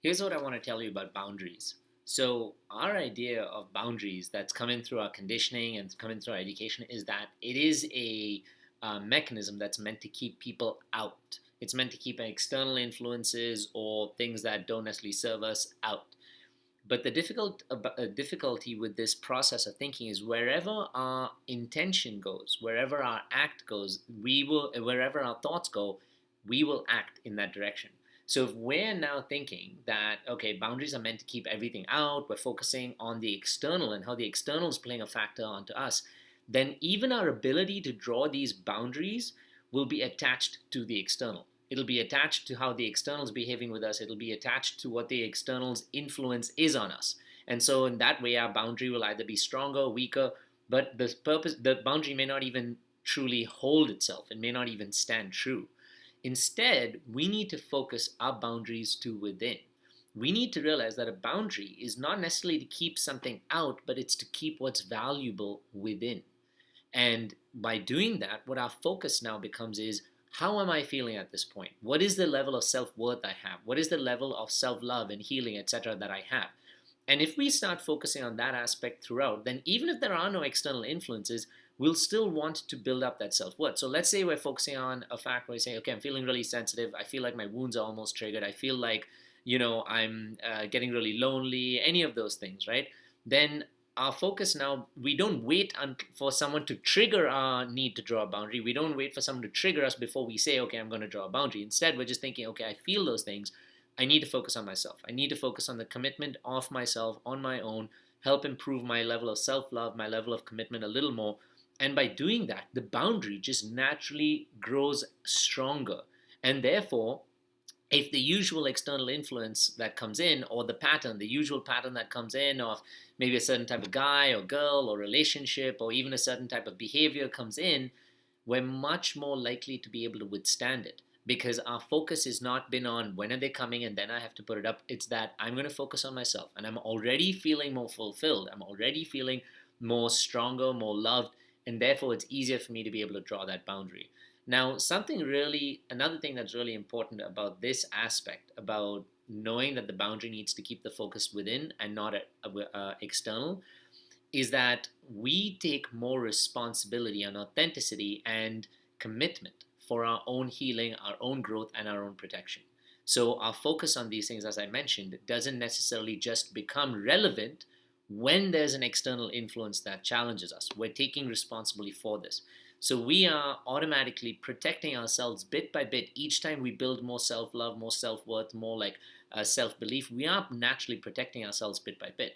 Here's what I want to tell you about boundaries. So, our idea of boundaries that's coming through our conditioning and coming through our education is that it is a mechanism that's meant to keep people out. It's meant to keep external influences or things that don't necessarily serve us out. But the difficulty with this process of thinking is wherever our intention goes, wherever our act goes, wherever our thoughts go, we will act in that direction. So if we're now thinking that, okay, boundaries are meant to keep everything out, we're focusing on the external and how the external is playing a factor onto us, then even our ability to draw these boundaries will be attached to the external. It'll be attached to how the external is behaving with us. It'll be attached to what the external's influence is on us. And so in that way, our boundary will either be stronger or weaker, but the boundary may not even truly hold itself. It may not even stand true. Instead, we need to focus our boundaries to within. We need to realize that a boundary is not necessarily to keep something out, but it's to keep what's valuable within. And by doing that, what our focus now becomes is, how am I feeling at this point? What is the level of self-worth I have? What is the level of self-love and healing, etc., that I have? And if we start focusing on that aspect throughout, then even if there are no external influences, we'll still want to build up that self-worth. So let's say we're focusing on a fact where we say, okay, I'm feeling really sensitive. I feel like my wounds are almost triggered. I feel like, I'm getting really lonely, any of those things, right? Then our focus now, we don't wait for someone to trigger our need to draw a boundary. We don't wait for someone to trigger us before we say, okay, I'm going to draw a boundary. Instead, we're just thinking, okay, I feel those things. I need to focus on myself. I need to focus on the commitment of myself on my own, help improve my level of self-love, my level of commitment a little more. And by doing that, the boundary just naturally grows stronger. And therefore, if the usual external influence that comes in, or the usual pattern that comes in of maybe a certain type of guy or girl or relationship, or even a certain type of behavior comes in, we're much more likely to be able to withstand it, because our focus has not been on when are they coming and then I have to put it up. It's that I'm going to focus on myself, and I'm already feeling more fulfilled. I'm already feeling more stronger, more loved, and therefore it's easier for me to be able to draw that boundary. Now, another thing that's really important about this aspect, about knowing that the boundary needs to keep the focus within and not external, is that we take more responsibility and authenticity and commitment for our own healing, our own growth, and our own protection. So our focus on these things, as I mentioned, doesn't necessarily just become relevant when there's an external influence that challenges us. We're taking responsibility for this. So we are automatically protecting ourselves bit by bit. Each time we build more self-love, more self-worth, more like self-belief, we are naturally protecting ourselves bit by bit.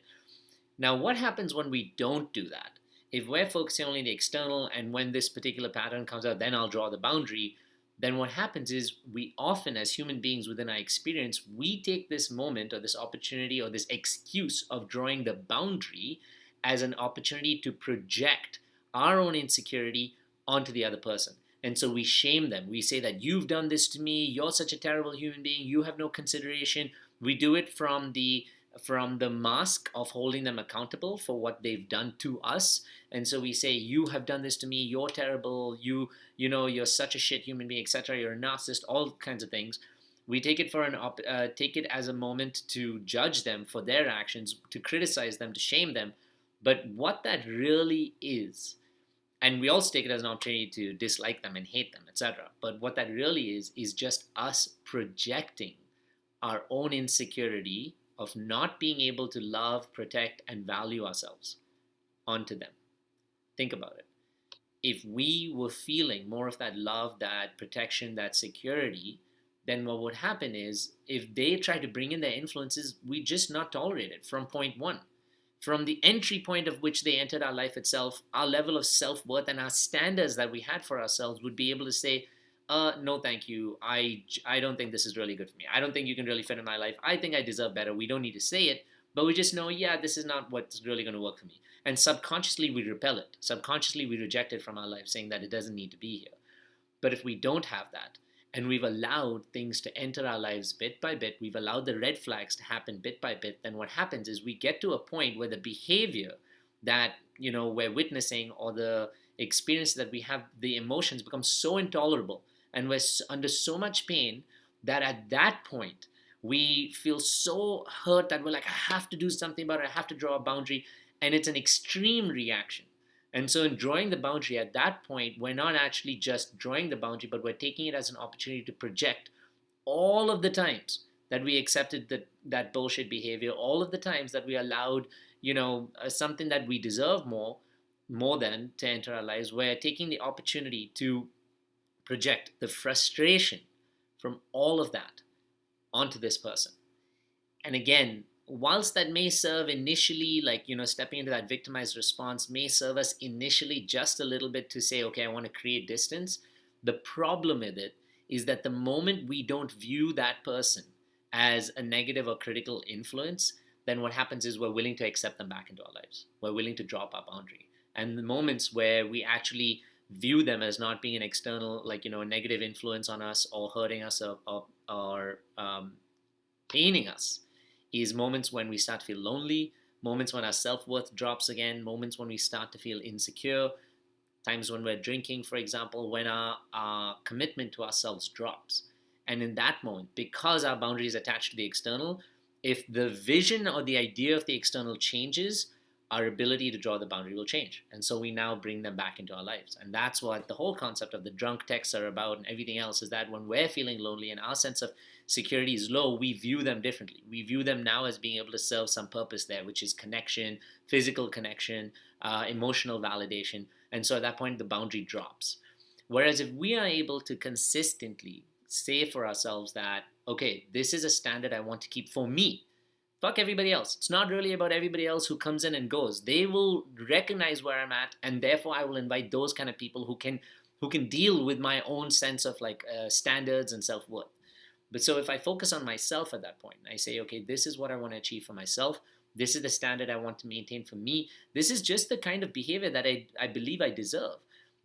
Now, what happens when we don't do that? If we're focusing only on the external, and when this particular pattern comes out, then I'll draw the boundary, then what happens is we often, as human beings within our experience, we take this moment or this opportunity or this excuse of drawing the boundary as an opportunity to project our own insecurity onto the other person. And so we shame them. We say that you've done this to me, you're such a terrible human being, you have no consideration. We do it from the mask of holding them accountable for what they've done to us. And so we say, you have done this to me, you're terrible, you're such a shit human being, etc., you're a narcissist, all kinds of things. We take it take it as a moment to judge them for their actions, to criticize them, to shame them. But what that really is, and we also take it as an opportunity to dislike them and hate them, etc. But what that really is just us projecting our own insecurity of not being able to love, protect, and value ourselves onto them. Think about it. If we were feeling more of that love, that protection, that security, then what would happen is, if they try to bring in their influences, we just not tolerate it from point one. From the entry point of which they entered our life itself, our level of self-worth and our standards that we had for ourselves would be able to say, no, thank you. I don't think this is really good for me. I don't think you can really fit in my life. I think I deserve better. We don't need to say it, but we just know, yeah, this is not what's really going to work for me. And subconsciously, we repel it. Subconsciously, we reject it from our life, saying that it doesn't need to be here. But if we don't have that, and we've allowed things to enter our lives bit by bit, we've allowed the red flags to happen bit by bit, then what happens is we get to a point where the behavior that we're witnessing, or the experience that we have, the emotions become so intolerable, and we're under so much pain that at that point We feel so hurt that we're like, I have to do something about it, I have to draw a boundary, and it's an extreme reaction. And so in drawing the boundary at that point, we're not actually just drawing the boundary, but we're taking it as an opportunity to project all of the times that we accepted that bullshit behavior, all of the times that we allowed, something that we deserve more than to enter our lives. We're taking the opportunity to project the frustration from all of that onto this person. And again, whilst that may serve initially, like, stepping into that victimized response may serve us initially just a little bit to say, okay, I want to create distance. The problem with it is that the moment we don't view that person as a negative or critical influence, then what happens is we're willing to accept them back into our lives. We're willing to drop our boundary. And the moments where we actually view them as not being an external, like, a negative influence on us or hurting us or paining us, is moments when we start to feel lonely, moments when our self-worth drops again, moments when we start to feel insecure, times when we're drinking, for example, when our commitment to ourselves drops. And in that moment, because our boundary is attached to the external, if the vision or the idea of the external changes, our ability to draw the boundary will change. And so we now bring them back into our lives. And that's what the whole concept of the drunk texts are about, and everything else is that when we're feeling lonely and our sense of security is low, we view them differently. We view them now as being able to serve some purpose there, which is connection, physical connection, emotional validation. And so at that point, the boundary drops. Whereas if we are able to consistently say for ourselves that, okay, this is a standard I want to keep for me. Fuck everybody else. It's not really about everybody else who comes in and goes. They will recognize where I'm at, and therefore I will invite those kind of people who can deal with my own sense of standards and self-worth. But so if I focus on myself at that point, I say, okay, this is what I want to achieve for myself. This is the standard I want to maintain for me. This is just the kind of behavior that I believe I deserve.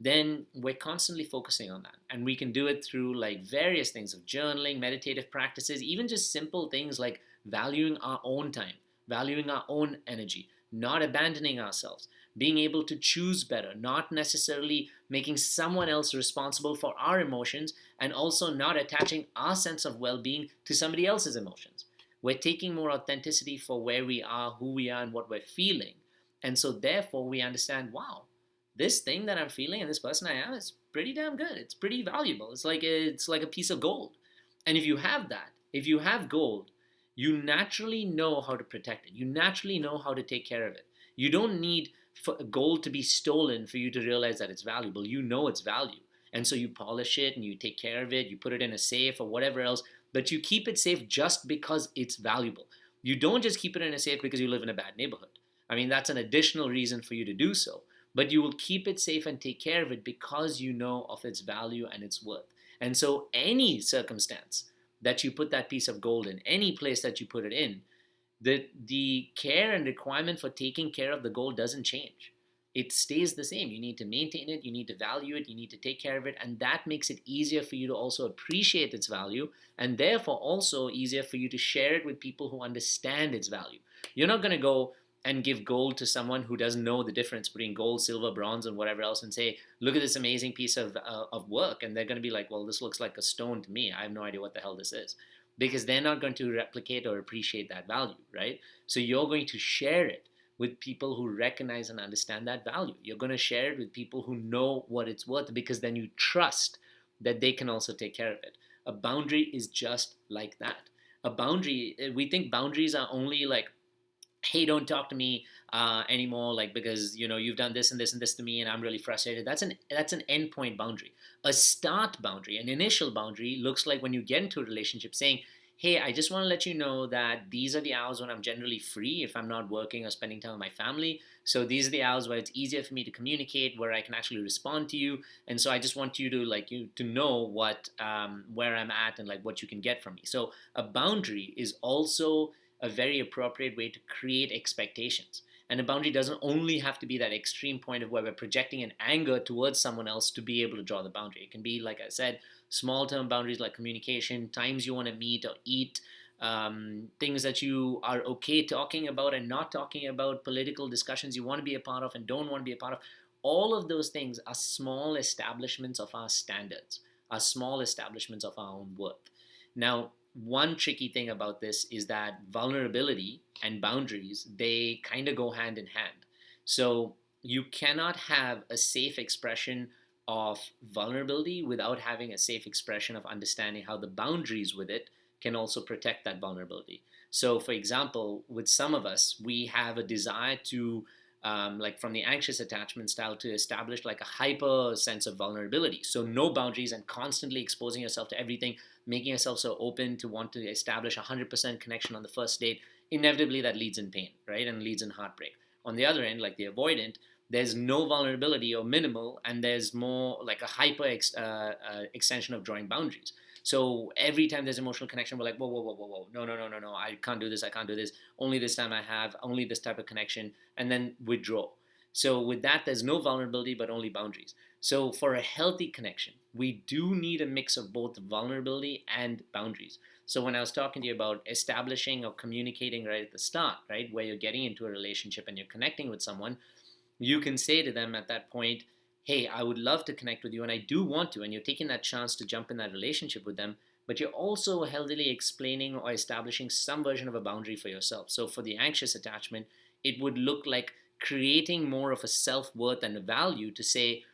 Then we're constantly focusing on that. And we can do it through various things of journaling, meditative practices, even just simple things like valuing our own time, valuing our own energy, not abandoning ourselves, being able to choose better, not necessarily making someone else responsible for our emotions, and also not attaching our sense of well-being to somebody else's emotions. We're taking more authenticity for where we are, who we are, and what we're feeling. And so therefore we understand, wow, this thing that I'm feeling and this person I am is pretty damn good. It's pretty valuable. It's like a piece of gold. And if you have that, if you have gold, you naturally know how to protect it. You naturally know how to take care of it. You don't need gold to be stolen for you to realize that it's valuable. You know its value. And so you polish it and you take care of it. You put it in a safe or whatever else, but you keep it safe just because it's valuable. You don't just keep it in a safe because you live in a bad neighborhood. I mean, that's an additional reason for you to do so. But you will keep it safe and take care of it because you know of its value and its worth. And so any circumstance that you put that piece of gold in, any place that you put it in, the care and requirement for taking care of the gold doesn't change. It stays the same. You need to maintain it, you need to value it, you need to take care of it, and that makes it easier for you to also appreciate its value, and therefore also easier for you to share it with people who understand its value. You're not going to go and give gold to someone who doesn't know the difference between gold, silver, bronze, and whatever else, and say, look at this amazing piece of work, and they're going to be like, well, this looks like a stone to me. I have no idea what the hell this is, because they're not going to replicate or appreciate that value, right? So you're going to share it with people who recognize and understand that value. You're going to share it with people who know what it's worth, because then you trust that they can also take care of it. A boundary is just like that. A boundary, we think boundaries are only like, hey, don't talk to me anymore, because you've done this and this and this to me, and I'm really frustrated. That's an endpoint boundary. A start boundary, an initial boundary, looks like when you get into a relationship, saying, hey, I just want to let you know that these are the hours when I'm generally free if I'm not working or spending time with my family. So these are the hours where it's easier for me to communicate, where I can actually respond to you. And so I just want you to know what where I'm at and what you can get from me. So a boundary is also a very appropriate way to create expectations. And a boundary doesn't only have to be that extreme point of where we're projecting an anger towards someone else to be able to draw the boundary. It can be, like I said, small term boundaries like communication, times you want to meet or eat, things that you are okay talking about and not talking about, political discussions you want to be a part of and don't want to be a part of. All of those things are small establishments of our standards, are small establishments of our own worth. Now, one tricky thing about this is that vulnerability and boundaries, they kind of go hand in hand. So you cannot have a safe expression of vulnerability without having a safe expression of understanding how the boundaries with it can also protect that vulnerability. So, for example, with some of us, we have a desire to, like from the anxious attachment style, to establish like a hyper sense of vulnerability. So, no boundaries and constantly exposing yourself to everything, making yourself so open to want to establish 100% connection on the first date. Inevitably, that leads in pain, right? And leads in heartbreak. On the other end, like the avoidant, there's no vulnerability or minimal, and there's more like a hyper extension of drawing boundaries. So every time there's emotional connection, we're like, whoa, whoa, whoa, whoa, whoa, no, no, no, no, no, I can't do this, I can't do this. Only this time I have, only this type of connection, and then withdraw. So with that, there's no vulnerability, but only boundaries. So for a healthy connection, we do need a mix of both vulnerability and boundaries. So when I was talking to you about establishing or communicating right at the start, right, where you're getting into a relationship and you're connecting with someone, you can say to them at that point, hey, I would love to connect with you and I do want to, and you're taking that chance to jump in that relationship with them, but you're also healthily explaining or establishing some version of a boundary for yourself. So for the anxious attachment, it would look like creating more of a self-worth and a value to say,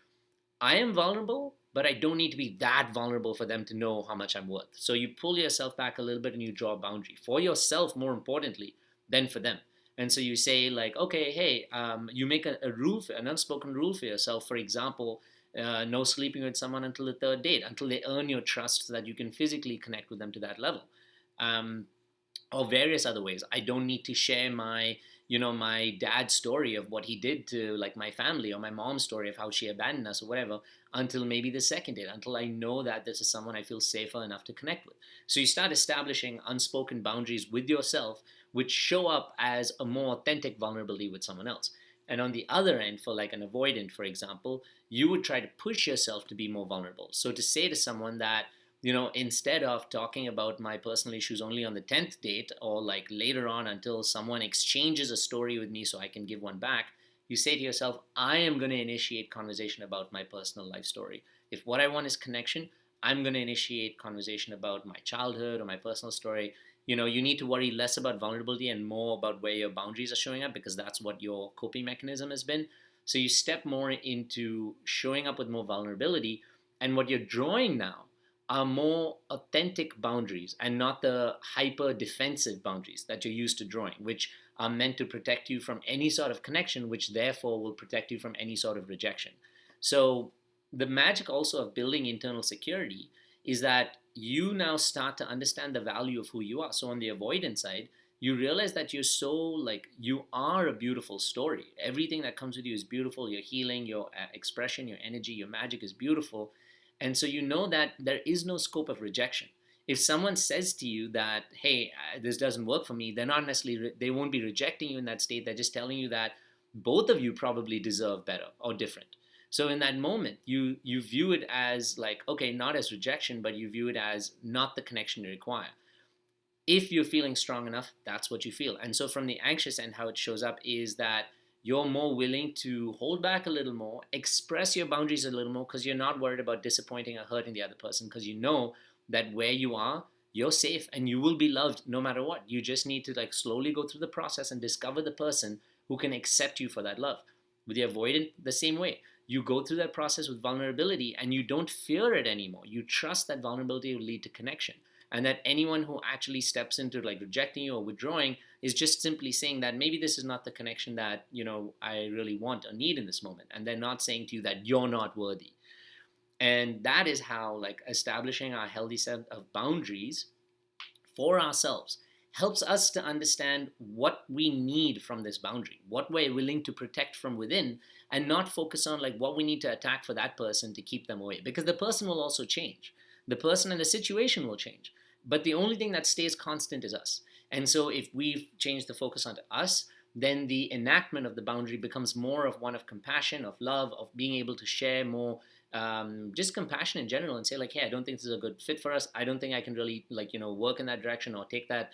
I am vulnerable, but I don't need to be that vulnerable for them to know how much I'm worth. So you pull yourself back a little bit and you draw a boundary for yourself, more importantly, than for them. And so you say like, okay, hey, you make a rule, an unspoken rule for yourself. For example, no sleeping with someone until the third date, until they earn your trust so that you can physically connect with them to that level. Or various other ways. I don't need to share my dad's story of what he did to like my family, or my mom's story of how she abandoned us or whatever, until maybe the second date, until I know that this is someone I feel safer enough to connect with. So you start establishing unspoken boundaries with yourself, which show up as a more authentic vulnerability with someone else. And on the other end, for like an avoidant, for example, you would try to push yourself to be more vulnerable. So to say to someone that, instead of talking about my personal issues only on the 10th date, or like later on until someone exchanges a story with me so I can give one back, you say to yourself, I am going to initiate conversation about my personal life story. If what I want is connection, I'm going to initiate conversation about my childhood or my personal story. You need to worry less about vulnerability and more about where your boundaries are showing up, because that's what your coping mechanism has been. So you step more into showing up with more vulnerability, and what you're drawing now are more authentic boundaries and not the hyper defensive boundaries that you're used to drawing, which are meant to protect you from any sort of connection, which therefore will protect you from any sort of rejection. So the magic also of building internal security is that you now start to understand the value of who you are. So on the avoidance side, you realize that you're so like, you are a beautiful story. Everything that comes with you is beautiful. Your healing, your expression, your energy, your magic is beautiful. And so you know that there is no scope of rejection. If someone says to you that, hey, this doesn't work for me, they're not necessarily, they won't be rejecting you in that state. They're just telling you that both of you probably deserve better or different. So in that moment, you view it as like, okay, not as rejection, but you view it as not the connection you require. If you're feeling strong enough, that's what you feel. And so from the anxious end, how it shows up is that you're more willing to hold back a little more, express your boundaries a little more, because you're not worried about disappointing or hurting the other person, because you know that where you are, you're safe and you will be loved no matter what. You just need to like slowly go through the process and discover the person who can accept you for that love. With the avoidant, the same way. You go through that process with vulnerability and you don't fear it anymore. You trust that vulnerability will lead to connection, and that anyone who actually steps into like rejecting you or withdrawing is just simply saying that maybe this is not the connection that I really want or need in this moment, and they're not saying to you that you're not worthy. And that is how like establishing our healthy set of boundaries for ourselves helps us to understand what we need from this boundary, what we're willing to protect from within, and not focus on like what we need to attack for that person to keep them away, because the person will also change. The person and the situation will change, but the only thing that stays constant is us. And so if we've changed the focus onto us, then the enactment of the boundary becomes more of one of compassion, of love, of being able to share more, just compassion in general, and say like, hey, I don't think this is a good fit for us. I don't think I can really like, work in that direction or take that,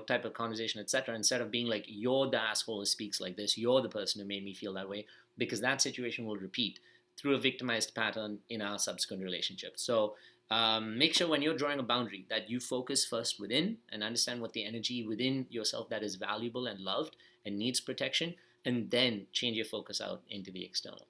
type of conversation, etc. Instead of being like, you're the asshole who speaks like this, you're the person who made me feel that way, because that situation will repeat through a victimized pattern in our subsequent relationships. So Make sure when you're drawing a boundary that you focus first within and understand what the energy within yourself that is valuable and loved and needs protection, and then change your focus out into the external.